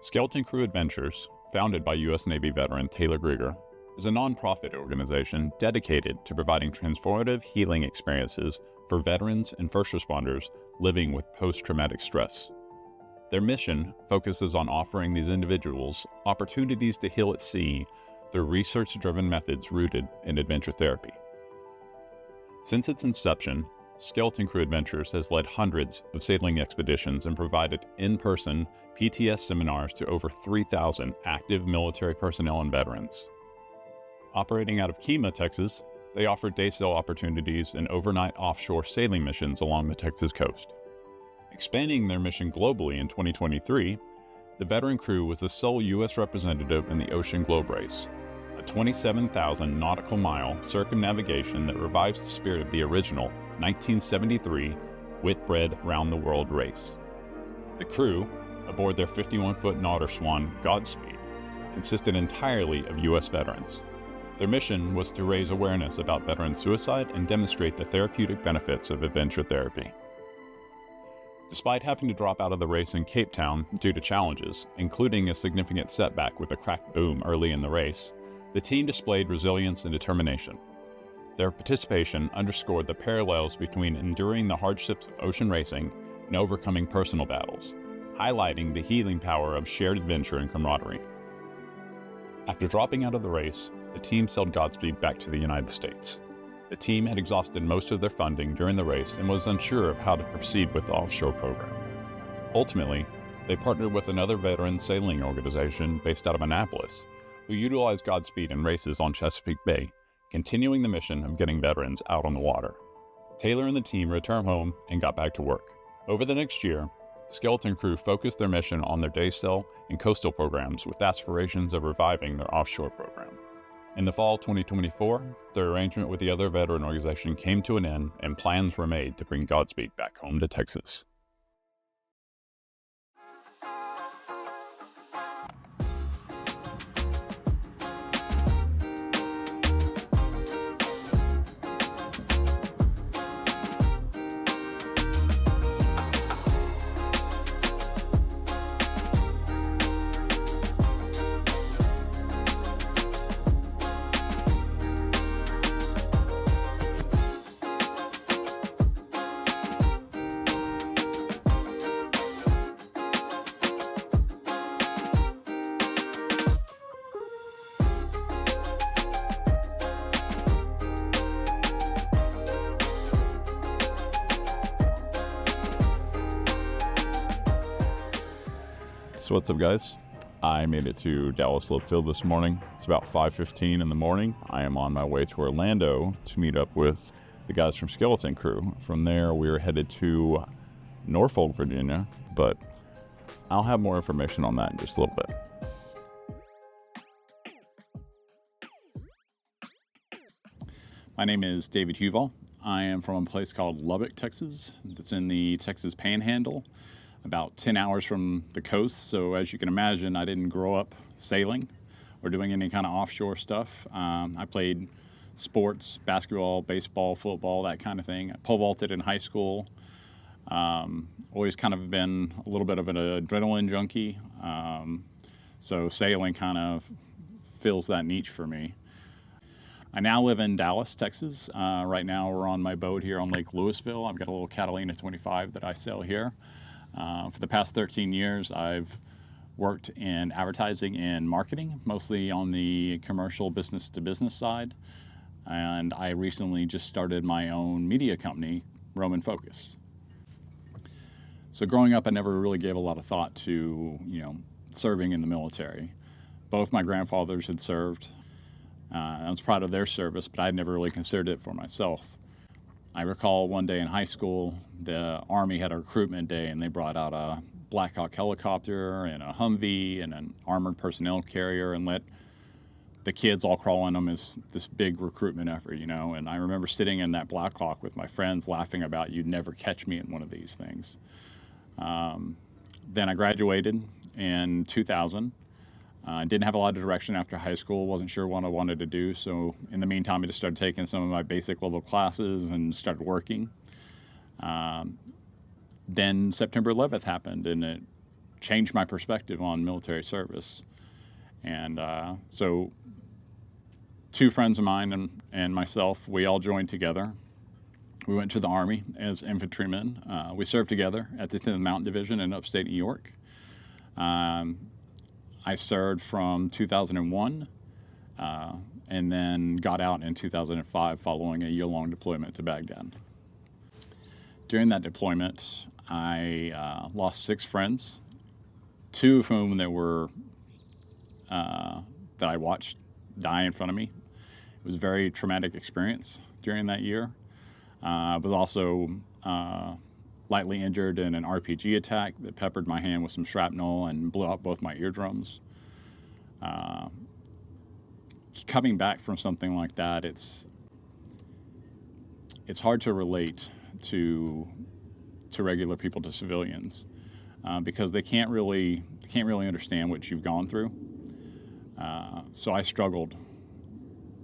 Skeleton Crew Adventures, founded by U.S. Navy veteran Taylor Grieger, is a nonprofit organization dedicated to providing transformative healing experiences for veterans and first responders living with post-traumatic stress. Their mission focuses on offering these individuals opportunities to heal at sea through research-driven methods rooted in adventure therapy. Since its inception, Skeleton Crew Adventures has led hundreds of sailing expeditions and provided in-person PTS seminars to over 3,000 active military personnel and veterans. Operating out of Kemah, Texas, they offer day sail opportunities and overnight offshore sailing missions along the Texas coast. Expanding their mission globally in 2023, the veteran crew was the sole U.S. representative in the Ocean Globe Race, a 27,000 nautical mile circumnavigation that revives the spirit of the original 1973 Whitbread Round the World race. The crew, aboard their 51-foot Nautor Swan Godspeed, consisted entirely of U.S. veterans. Their mission was to raise awareness about veteran suicide and demonstrate the therapeutic benefits of adventure therapy. Despite having to drop out of the race in Cape Town due to challenges, including a significant setback with a cracked boom early in the race, the team displayed resilience and determination. Their participation underscored the parallels between enduring the hardships of ocean racing and overcoming personal battles, highlighting the healing power of shared adventure and camaraderie. After dropping out of the race, the team sailed Godspeed back to the United States. The team had exhausted most of their funding during the race and was unsure of how to proceed with the offshore program. Ultimately, they partnered with another veteran sailing organization based out of Annapolis, who utilized Godspeed in races on Chesapeake Bay, continuing the mission of getting veterans out on the water. Taylor and the team returned home and got back to work. Over the next year, Skeleton Crew focused their mission on their day sail and coastal programs with aspirations of reviving their offshore program. In the fall 2024, their arrangement with the other veteran organization came to an end and plans were made to bring Godspeed back home to Texas. So what's up, guys? I made it to Dallas Love Field this morning. It's about 5:15 in the morning. I am on my way to Orlando to meet up with the guys from Skeleton Crew. From there, we're headed to Norfolk, Virginia, but I'll have more information on that in just a little bit. My name is David Huval. I am from a place called Lubbock, Texas. That's in the Texas Panhandle, about 10 hours from the coast. So as you can imagine, I didn't grow up sailing or doing any kind of offshore stuff. I played sports, basketball, baseball, football, that kind of thing. I pole vaulted in high school. Always kind of been a little bit of an adrenaline junkie. So sailing kind of fills that niche for me. I now live in Dallas, Texas. Right now we're on my boat here on Lake Louisville. I've got a little Catalina 25 that I sail here. For the past 13 years, I've worked in advertising and marketing, mostly on the commercial business-to-business side. And I recently just started my own media company, Roman Focus. So growing up, I never really gave a lot of thought to, serving in the military. Both my grandfathers had served. I was proud of their service, but I'd never really considered it for myself. I recall one day in high school, the Army had a recruitment day and they brought out a Black Hawk helicopter and a Humvee and an armored personnel carrier and let the kids all crawl in them as this big recruitment effort, And I remember sitting in that Black Hawk with my friends laughing about, you'd never catch me in one of these things. Then I graduated in 2000. Didn't have a lot of direction after high school, wasn't sure what I wanted to do, so in the meantime I just started taking some of my basic level classes and started working. Then September 11th happened and it changed my perspective on military service. And so 2 friends of mine and myself, we all joined together. We went to the Army as infantrymen. We served together at the 10th Mountain Division in upstate New York. I served from 2001 and then got out in 2005 following a year-long deployment to Baghdad. During that deployment, I lost 6 friends, 2 of whom that I watched die in front of me. It was a very traumatic experience during that year. I was also lightly injured in an RPG attack that peppered my hand with some shrapnel and blew out both my eardrums. Coming back from something like that, it's hard to relate to regular people, to civilians, because they can't really understand what you've gone through. So I struggled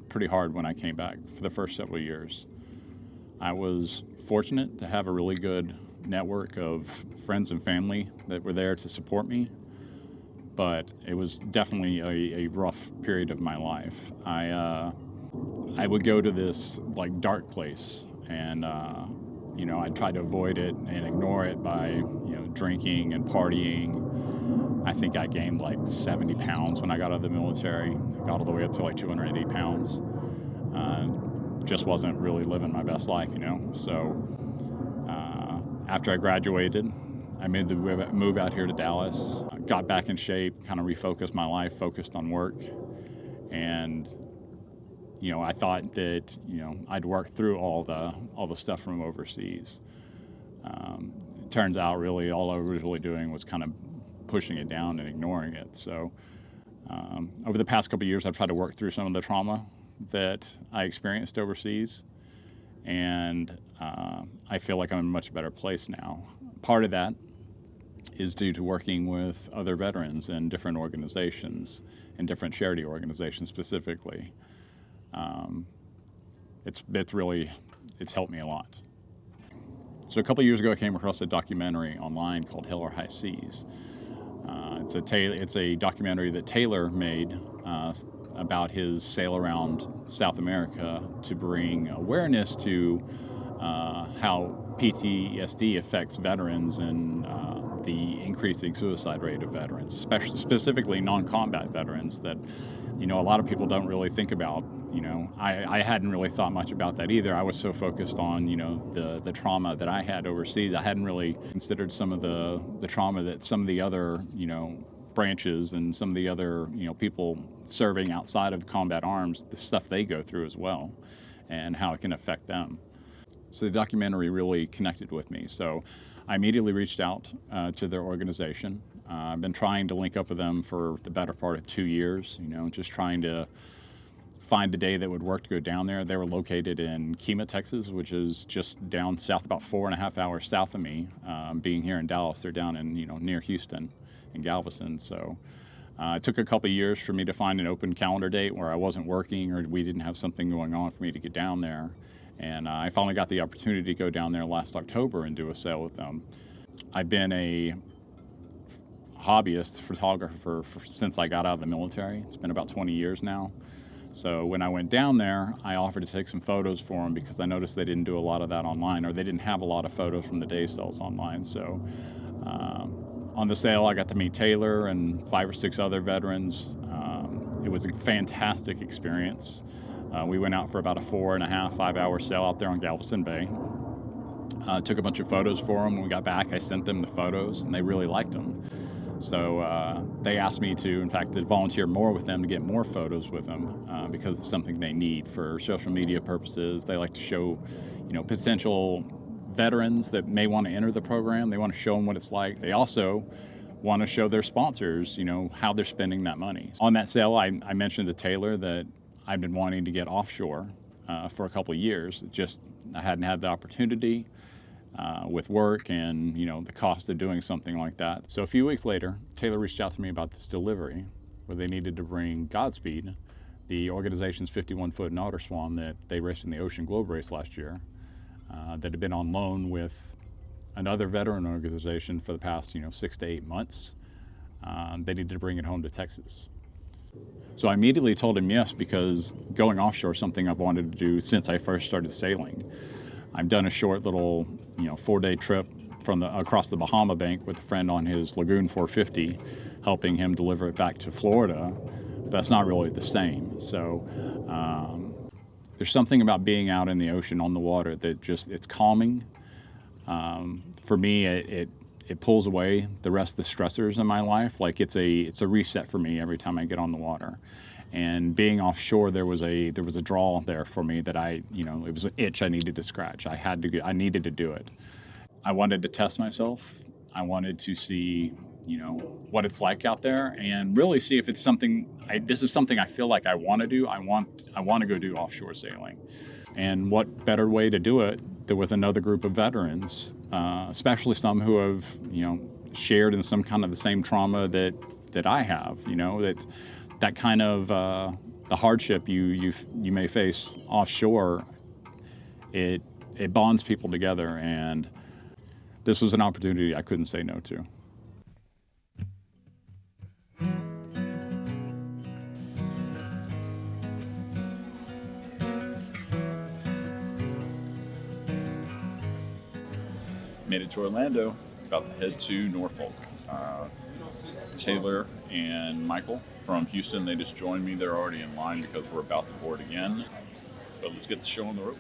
pretty hard when I came back for the first several years. I was fortunate to have a really good network of friends and family that were there to support me, but it was definitely a rough period of my life. I would go to this like dark place, and I'd try to avoid it and ignore it by drinking and partying. I think I gained like 70 pounds when I got out of the military. I got all the way up to like 280 pounds. Just wasn't really living my best life, So after I graduated, I made the move out here to Dallas, got back in shape, kind of refocused my life, focused on work. And, I thought that, I'd work through all the stuff from overseas. It turns out really all I was really doing was kind of pushing it down and ignoring it. So over the past couple of years, I've tried to work through some of the trauma that I experienced overseas, and I feel like I'm in a much better place now. Part of that is due to working with other veterans in different organizations, and different charity organizations specifically. It's helped me a lot. So a couple of years ago, I came across a documentary online called Hell or High Seas. It's a documentary that Taylor made about his sail around South America to bring awareness to how PTSD affects veterans and the increasing suicide rate of veterans, specifically non-combat veterans that, a lot of people don't really think about. I hadn't really thought much about that either. I was so focused on, the trauma that I had overseas. I hadn't really considered some of the trauma that some of the other, branches and some of the other, people serving outside of combat arms, the stuff they go through as well, and how it can affect them. So the documentary really connected with me. So I immediately reached out to their organization. I've been trying to link up with them for the better part of 2 years, just trying to find a day that would work to go down there. They were located in Kemah, Texas, which is just down south, about 4.5 hours south of me. Being here in Dallas, they're down in, near Houston in Galveston. So it took a couple of years for me to find an open calendar date where I wasn't working or we didn't have something going on for me to get down there. And I finally got the opportunity to go down there last October and do a sail with them. I've been a hobbyist photographer since I got out of the military. It's been about 20 years now. So when I went down there, I offered to take some photos for them because I noticed they didn't do a lot of that online, or they didn't have a lot of photos from the day sails online. So on the sail, I got to meet Taylor and 5 or 6 other veterans. It was a fantastic experience. We went out for about a 4.5, 5 hour sail out there on Galveston Bay. Took a bunch of photos for them. When we got back, I sent them the photos, and they really liked them. So they asked me to volunteer more with them to get more photos with them because it's something they need for social media purposes. They like to show, potential veterans that may want to enter the program. They want to show them what it's like. They also want to show their sponsors, how they're spending that money. On that sail, I mentioned to Taylor that I've been wanting to get offshore for a couple of years. I hadn't had the opportunity with work and, the cost of doing something like that. So a few weeks later, Taylor reached out to me about this delivery where they needed to bring Godspeed, the organization's 51-foot Nautor Swan that they raced in the Ocean Globe race last year, that had been on loan with another veteran organization for the past, 6 to 8 months. they needed to bring it home to Texas. So I immediately told him yes, because going offshore is something I've wanted to do since I first started sailing. I've done a short little, 4-day trip across the Bahama Bank with a friend on his Lagoon 450, helping him deliver it back to Florida. But that's not really the same. So there's something about being out in the ocean on the water that it's calming. For me, it pulls away the rest of the stressors in my life. Like it's a reset for me every time I get on the water. And being offshore, there was a draw there for me that it was an itch I needed to scratch. I needed to do it. I wanted to test myself. I wanted to see, what it's like out there, and really see if it's something. This is something I feel like I want to do. I want to go do offshore sailing, and what better way to do it than with another group of veterans, especially some who have, shared in some kind of the same trauma that I have. That kind of the hardship you may face offshore, it bonds people together, and this was an opportunity I couldn't say no to. Made it to Orlando, about to head to Norfolk. Taylor and Michael from Houston, they just joined me. They're already in line because we're about to board again. But let's get the show on the road.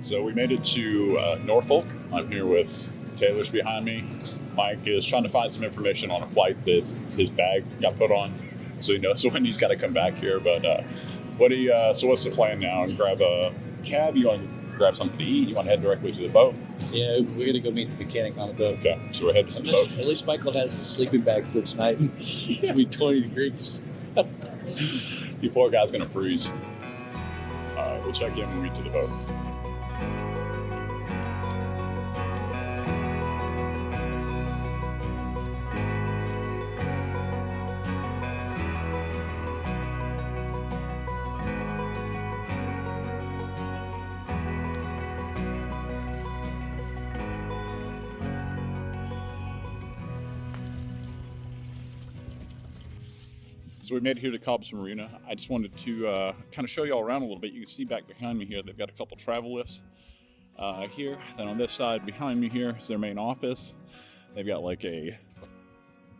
So we made it to Norfolk. I'm here with Taylor's behind me. Mike is trying to find some information on a flight that his bag got put on, so he knows when he's got to come back here. But so what's the plan now? And grab a cab? You want to grab something to eat? You want to head directly to the boat? Yeah, we're going to go meet the mechanic on the boat. Okay, so we're headed to the boat. At least Michael has his sleeping bag for tonight. It's going to be 20 degrees. You poor guy's going to freeze. All right, we'll check in when we get to the boat. So we made it here to Cobbs Marina. I just wanted to kind of show you all around a little bit. You can see back behind me here, they've got a couple travel lifts here. Then on this side behind me here is their main office. They've got like a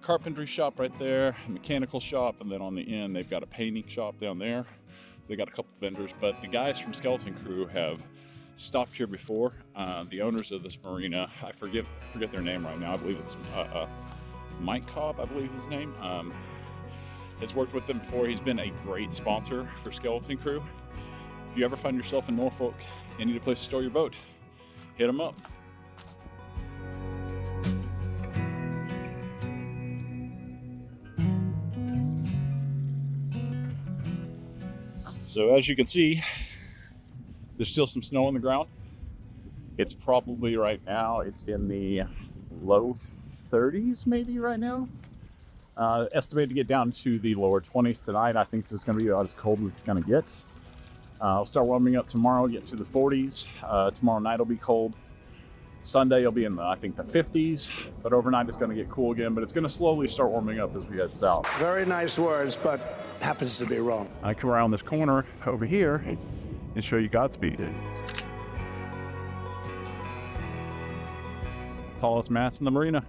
carpentry shop right there, a mechanical shop, and then on the end they've got a painting shop down there. So they got a couple vendors, but the guys from SCA Crew have stopped here before. The owners of this marina, I forget their name right now. I believe it's Mike Cobb, I believe his name. Has worked with them before. He's been a great sponsor for SCA Crew. If you ever find yourself in Norfolk and need a place to store your boat, hit him up. So as you can see, there's still some snow on the ground. It's probably right now, it's in the low 30s maybe right now. Estimated to get down to the lower 20s tonight. I think this is going to be about as cold as it's going to get. I'll start warming up tomorrow, get to the 40s. Tomorrow night will be cold. Sunday will be in the 50s, but overnight it's going to get cool again, but it's going to slowly start warming up as we head south. Very nice words, but happens to be wrong. I come around this corner over here and show you Godspeed. Tallest mast in the marina.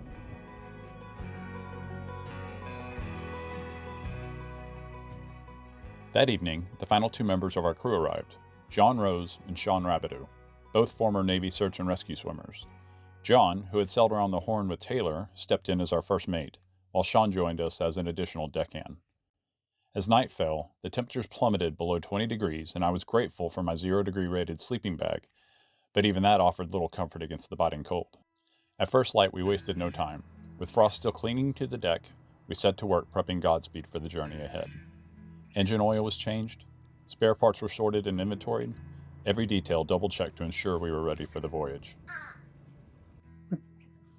That evening, the final two members of our crew arrived, John Rose and Sean Rabideau, both former Navy search and rescue swimmers. John, who had sailed around the Horn with Taylor, stepped in as our first mate, while Sean joined us as an additional deckhand. As night fell, the temperatures plummeted below 20 degrees, and I was grateful for my 0-degree rated sleeping bag, but even that offered little comfort against the biting cold. At first light, we wasted no time. With frost still clinging to the deck, we set to work prepping Godspeed for the journey ahead. Engine oil was changed, spare parts were sorted and inventoried, every detail double-checked to ensure we were ready for the voyage.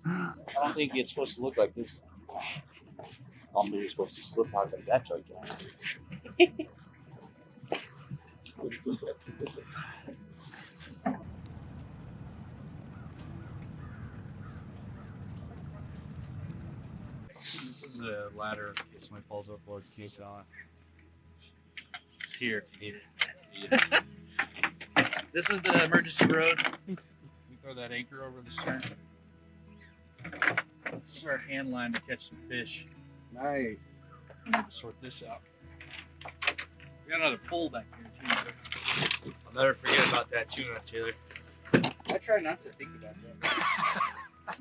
I don't think it's supposed to look like this. I'm really supposed to slip out like that joke. ladder in case somebody falls overboard. Case it on. It's here if you need it. This is the emergency road. We throw that anchor over the stern. This is our hand line to catch some fish. Nice. We need to sort this out. We got another pole back here too. I'll never forget about that tuna, Taylor. I try not to think about that.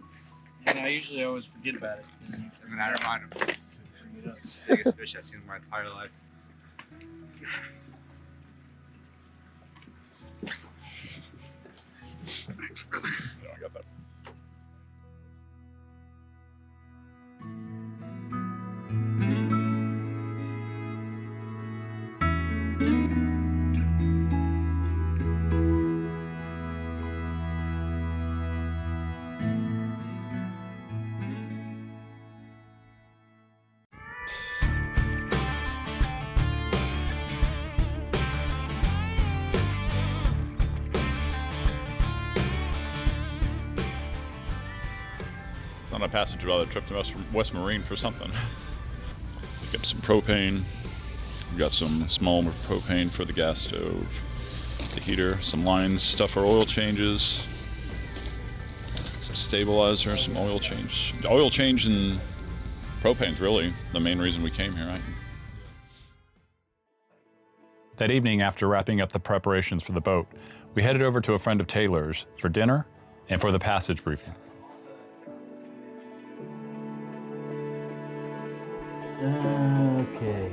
And I usually always forget about it. And I remind him. Bring it up. It's the biggest fish I've seen in my entire life. Thanks, brother. Yeah, I got that. It's not a passenger on the trip to West Marine for something. We got some propane. We got some small propane for the gas stove, the heater, some lines, stuff for oil changes, some stabilizer, some oil change. Oil change and propane's really the main reason we came here, right? That evening, after wrapping up the preparations for the boat, we headed over to a friend of Taylor's for dinner and for the passage briefing. Okay,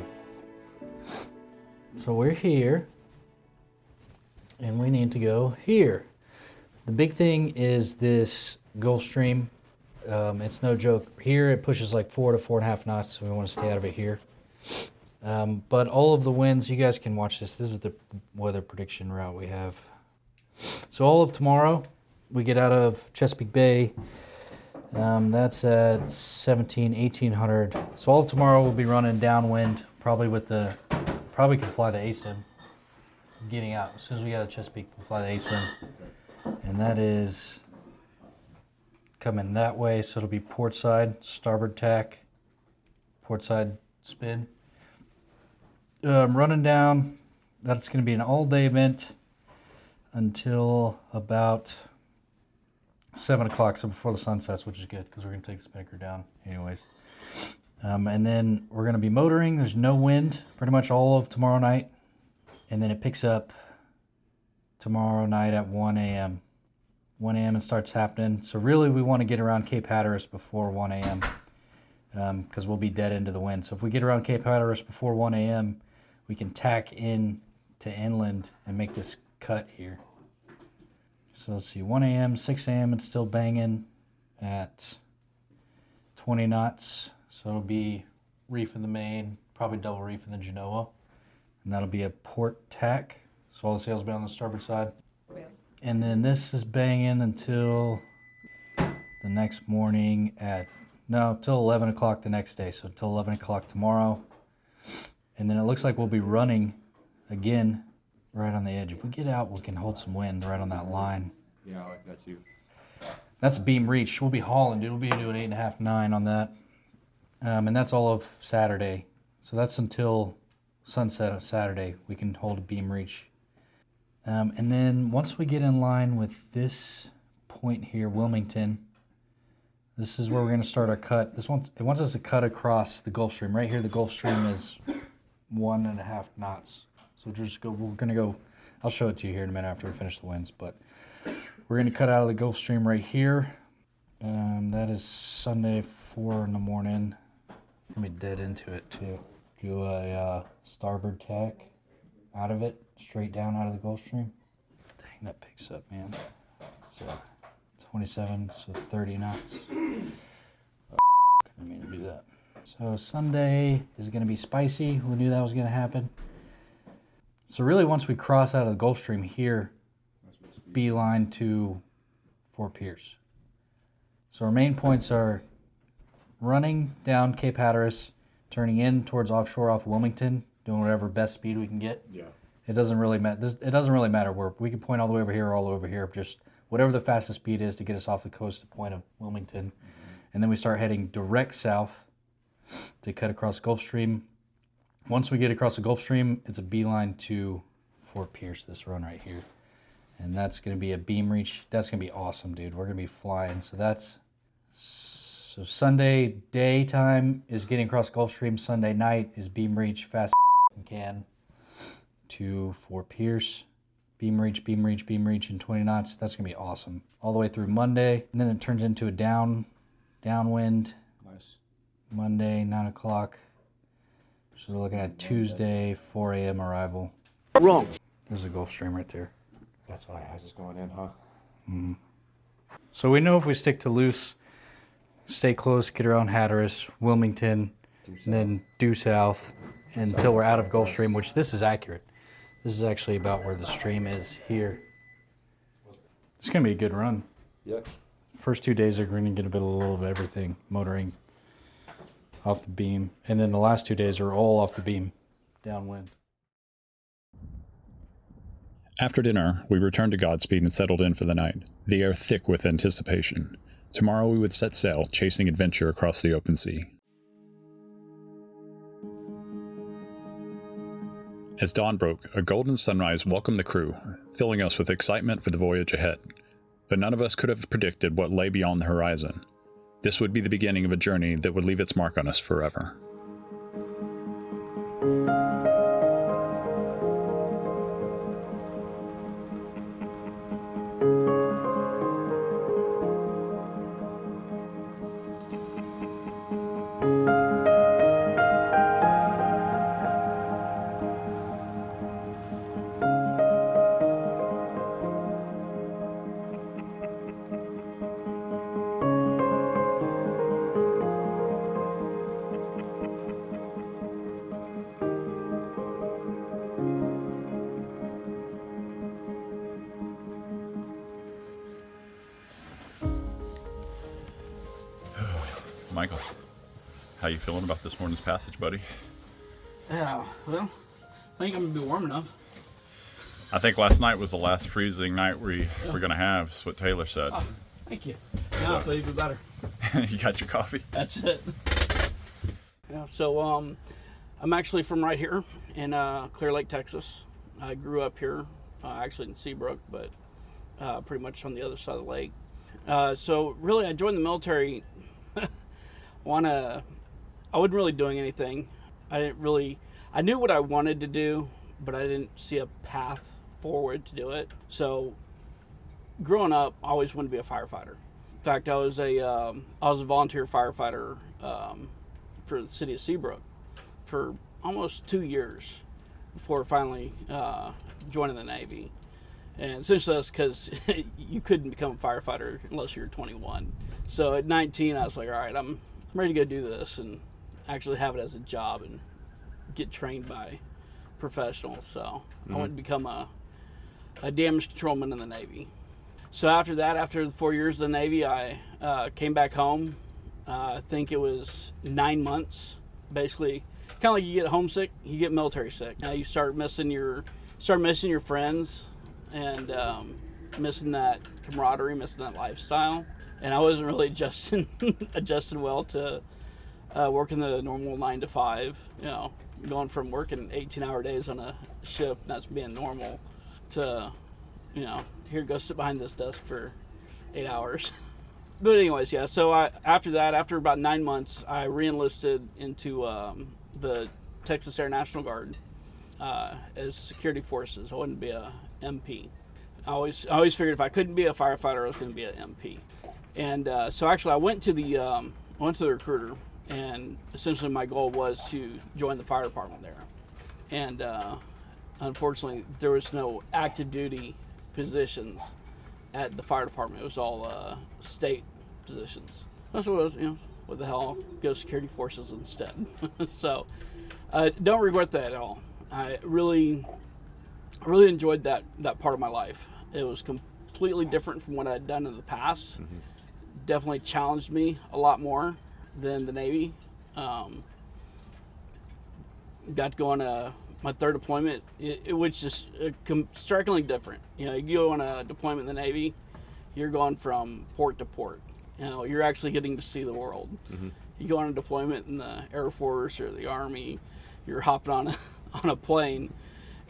so we're here and we need to go here. The big thing is this Gulf Stream. It's no joke. Here it pushes like 4 to 4.5 knots, so we want to stay out of it here. But all of the winds, you guys can watch this. This is the weather prediction route we have. So all of tomorrow, we get out of Chesapeake Bay. That's at 1800. So all of tomorrow we'll be running downwind, probably can fly the ASIM. Getting out as soon as we get out of Chesapeake, we'll fly the ASIM, and that is coming that way. So it'll be port side, starboard tack, port side spin. Running down. That's going to be an all-day event until about 7 o'clock, so before the sun sets, which is good because we're going to take the spinnaker down anyways. And then we're going to be motoring. There's no wind pretty much all of tomorrow night. And then it picks up tomorrow night at 1 a.m. 1 a.m. and starts happening. So really we want to get around Cape Hatteras before 1 a.m. Because we'll be dead into the wind. So if we get around Cape Hatteras before 1 a.m., we can tack in to inland and make this cut here. So let's see, 1 a.m., 6 a.m., it's still banging at 20 knots. So it'll be reef in the main, probably double reef in the Genoa. And that'll be a port tack. So all the sails will be on the starboard side. And then this is banging until the next morning till 11 o'clock the next day. So till 11 o'clock tomorrow. And then it looks like we'll be running again right on the edge. If we get out, we can hold some wind right on that line. Yeah, I like that too. That's a beam reach. We'll be hauling, dude. We'll be doing 8.5, 9 on that. And that's all of Saturday. So that's until sunset of Saturday. We can hold a beam reach. And then once we get in line with this point here, Wilmington, this is where we're going to start our cut. It wants us to cut across the Gulf Stream. Right here, the Gulf Stream is 1.5 knots. So we're going to go, I'll show it to you here in a minute after we finish the winds, but we're going to cut out of the Gulf Stream right here. That is Sunday, 4 in the morning. Let me dead into it too. Do a starboard tack out of it, straight down out of the Gulf Stream. Dang, that picks up, man. So 27, so 30 knots. Oh, I didn't mean to do that. So Sunday is going to be spicy. We knew that was going to happen. So really, once we cross out of the Gulf Stream here, beeline to Fort Pierce. So our main points are running down Cape Hatteras, turning in towards offshore off Wilmington, doing whatever best speed we can get. Yeah. It doesn't really matter. It doesn't really matter where we can point all the way over here or all over here. Just whatever the fastest speed is to get us off the coast to point of Wilmington, and then we start heading direct south to cut across the Gulf Stream. Once we get across the Gulf Stream, it's a beeline to Fort Pierce, this run right here. And that's going to be a beam reach. That's going to be awesome, dude. We're going to be flying. So Sunday daytime is getting across the Gulf Stream. Sunday night is beam reach fast as can to Fort Pierce. Beam reach in 20 knots. That's going to be awesome. All the way through Monday. And then it turns into a downwind. Nice. Monday, 9 o'clock. So we're looking at Tuesday, 4 a.m. arrival. Wrong. There's the Gulf Stream right there. That's why ice is going in, huh? Mm-hmm. So we know if we stick to loose, stay close, get around Hatteras, Wilmington, and then due south until we're out of Gulf Stream, which this is accurate. This is actually about where the stream is here. It's going to be a good run. Yep. First 2 days are going to get a little of everything, motoring off the beam. And then the last 2 days are all off the beam, downwind. After dinner, we returned to Godspeed and settled in for the night, the air thick with anticipation. Tomorrow we would set sail, chasing adventure across the open sea. As dawn broke, a golden sunrise welcomed the crew, filling us with excitement for the voyage ahead. But none of us could have predicted what lay beyond the horizon. This would be the beginning of a journey that would leave its mark on us forever. Michael, how you feeling about this morning's passage, buddy? Yeah, well, I think I'm going to be warm enough. I think last night was the last freezing night we're going to have, is what Taylor said. Oh, thank you. Now I feel even better. You got your coffee? That's it. Yeah, so I'm actually from right here in Clear Lake, Texas. I grew up here, actually in Seabrook, but pretty much on the other side of the lake. So really, I joined the military. I wasn't really doing anything. I knew what I wanted to do, but I didn't see a path forward to do it. So growing up, I always wanted to be a firefighter. In fact, I was a volunteer firefighter for the city of Seabrook for almost 2 years before finally joining the Navy. And essentially that's because you couldn't become a firefighter unless you were 21. So at 19, I was like, all right, I'm ready to go do this and actually have it as a job and get trained by professionals. So I went to become a damage controlman in the Navy. So after that, after the 4 years of the Navy, I came back home. I think it was 9 months. Basically, kind of like you get homesick, you get military sick. You start missing your friends and missing that camaraderie, missing that lifestyle. And I wasn't really adjusting well to working the normal 9 to 5. You know, going from working 18-hour days on a ship, that's being normal, to, you know, here, go sit behind this desk for 8 hours. But anyways, yeah, so after that, after about 9 months, I re-enlisted into the Texas Air National Guard as security forces. I wanted to be a MP. I always figured if I couldn't be a firefighter, I was going to be an MP. And so actually, I went to the recruiter, and essentially my goal was to join the fire department there. And unfortunately, there was no active duty positions at the fire department. It was all state positions. That's what it was, you know, what the hell, go security forces instead. So don't regret that at all. I really enjoyed that part of my life. It was completely different from what I'd done in the past. Mm-hmm. Definitely challenged me a lot more than the Navy. Got to go on my third deployment, which is strikingly different. You know, you go on a deployment in the Navy, you're going from port to port. You know, you're actually getting to see the world. Mm-hmm. you go on a deployment in the Air Force or the Army, you're hopping on a plane,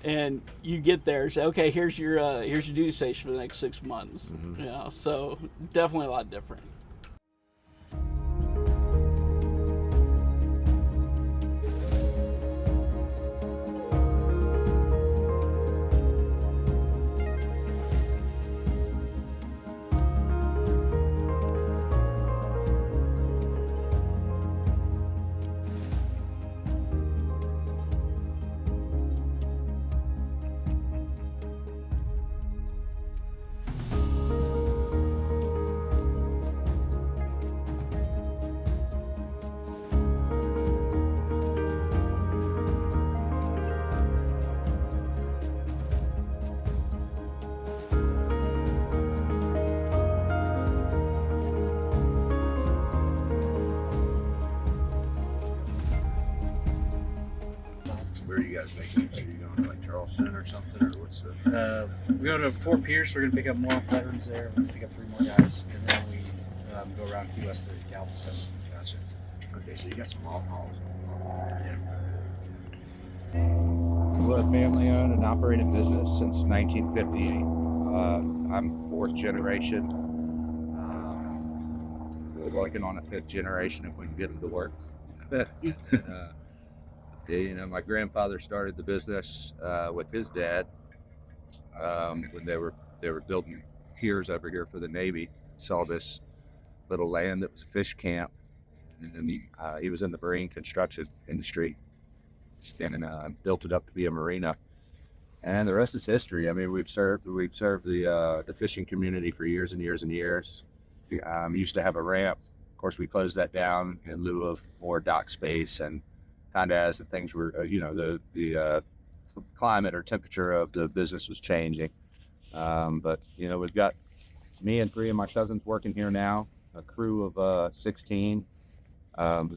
and you get there and say, okay, here's your duty station for the next 6 months. So definitely a lot different. Where are you guys making? Are you going to like Charleston or something, or what's the? We go to Fort Pierce. We're gonna pick up more veterans there. We're gonna pick up 3 more guys, and then we go around Key West to Galveston. Gotcha. Okay, so you got some long hauls. We're a family-owned and operated business since 1958. I'm 4th generation. We're working on a 5th generation if we can get them to work. My grandfather started the business with his dad when they were building piers over here for the Navy. Saw this little land that was a fish camp, and then he was in the marine construction industry, and built it up to be a marina. And the rest is history. I mean, we've served the fishing community for years and years and years. Used to have a ramp. Of course, we closed that down in lieu of more dock space, and kind of as the things were, the climate or temperature of the business was changing. But we've got me and 3 of my cousins working here now, a crew of 16,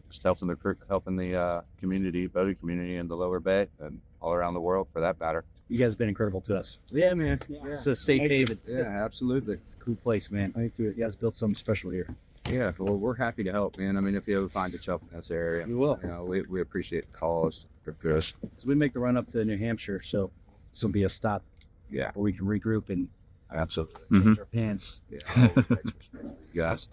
just helping the community, boating community in the Lower Bay and all around the world for that matter. You guys have been incredible to us. Yeah, man. Yeah. It's a safe haven. Yeah, absolutely. It's a cool place, man. I think you guys built something special here. Yeah, well, we're happy to help, man. I mean, if you ever find a help in this area, We will. We appreciate the calls. For us. So we make the run up to New Hampshire, so this will be a stop. Yeah, where we can regroup and absolutely. change our pants. Yeah, always extra special for you guys.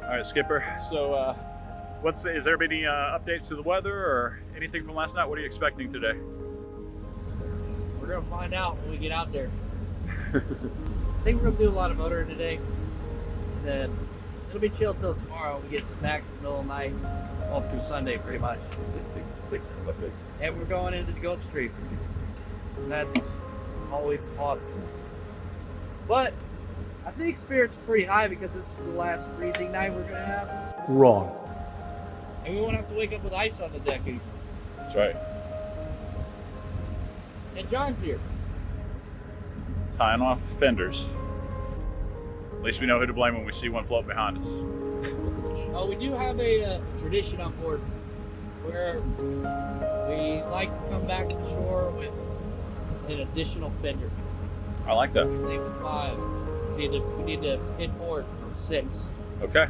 All right, Skipper. So, is there any updates to the weather or anything from last night? What are you expecting today? We're gonna find out when we get out there. I think we're gonna do a lot of motoring today. And then it'll be chill till tomorrow. We get smacked in the middle of the night all through Sunday, pretty much. And we're going into the Gulf Stream. And that's always awesome. But I think spirit's pretty high because this is the last freezing night we're gonna have. Wrong. And we won't have to wake up with ice on the deck anymore. That's right. And John's here. Tying off fenders. At least we know who to blame when we see one float behind us. Oh, we do have a tradition on board where we like to come back to the shore with an additional fender. I like that. We leave with 5. We need to hit board from 6. Okay.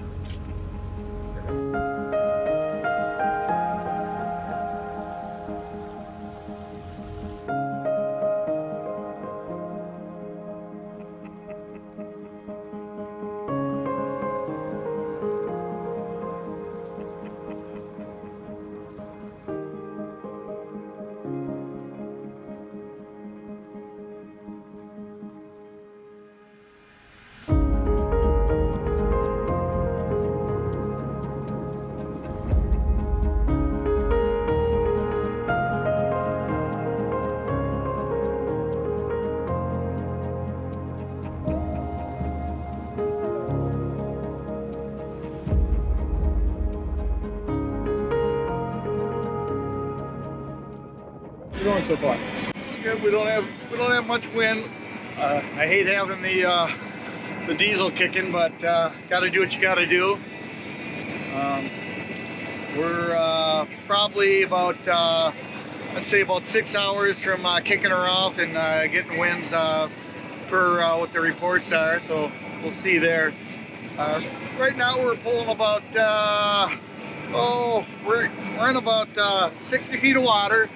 going so far? Good. We don't have much wind. I hate having the diesel kicking, but got to do what you got to do. We're probably about I'd say about 6 hours from kicking her off and getting winds per what the reports are. So we'll see there. Right now we're pulling about we're in about 60 feet of water.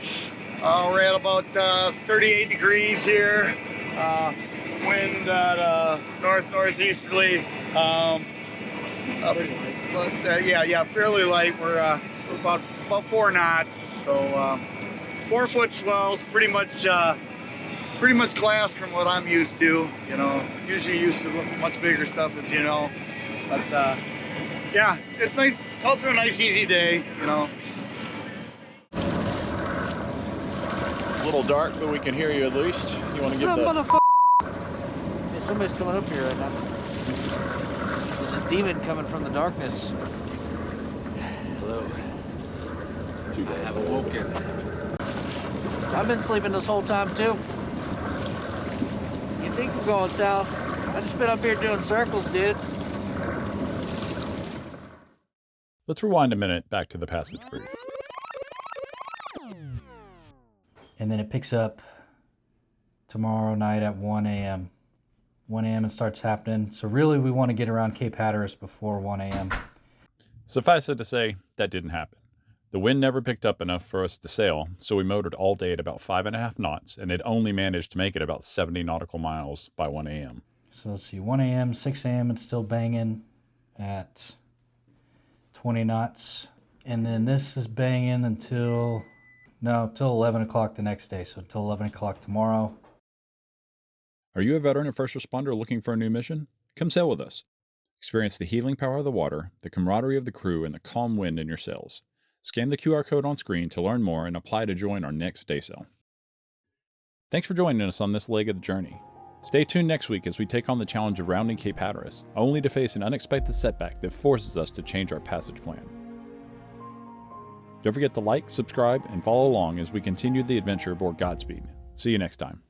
We're at about 38 degrees here. Wind at northeasterly. Yeah, fairly light. We're about 4 knots. So 4-foot swells, pretty much class from what I'm used to. You know, usually used to much bigger stuff, as you know. But yeah, it's nice. Hope for a nice, easy day. You know. A little dark, but we can hear you at least. You want to give that? Hey, somebody's coming up here right now. There's a demon coming from the darkness. Hello. I have awoken. I've been sleeping this whole time too. You think we're going south? I just been up here doing circles, dude. Let's rewind a minute back to the passage brief. And then it picks up tomorrow night at 1 a.m. 1 a.m. and starts happening. So really we want to get around Cape Hatteras before 1 a.m. Suffice it to say, that didn't happen. The wind never picked up enough for us to sail, so we motored all day at about 5.5 knots and had only managed to make it about 70 nautical miles by 1 a.m. So let's see, 1 a.m., 6 a.m. it's still banging at 20 knots. And then this is banging until 11 o'clock the next day. So until 11 o'clock tomorrow. Are you a veteran or first responder looking for a new mission? Come sail with us. Experience the healing power of the water, the camaraderie of the crew, and the calm wind in your sails. Scan the QR code on screen to learn more and apply to join our next day sail. Thanks for joining us on this leg of the journey. Stay tuned next week as we take on the challenge of rounding Cape Hatteras, only to face an unexpected setback that forces us to change our passage plan. Don't forget to like, subscribe, and follow along as we continue the adventure aboard Godspeed. See you next time.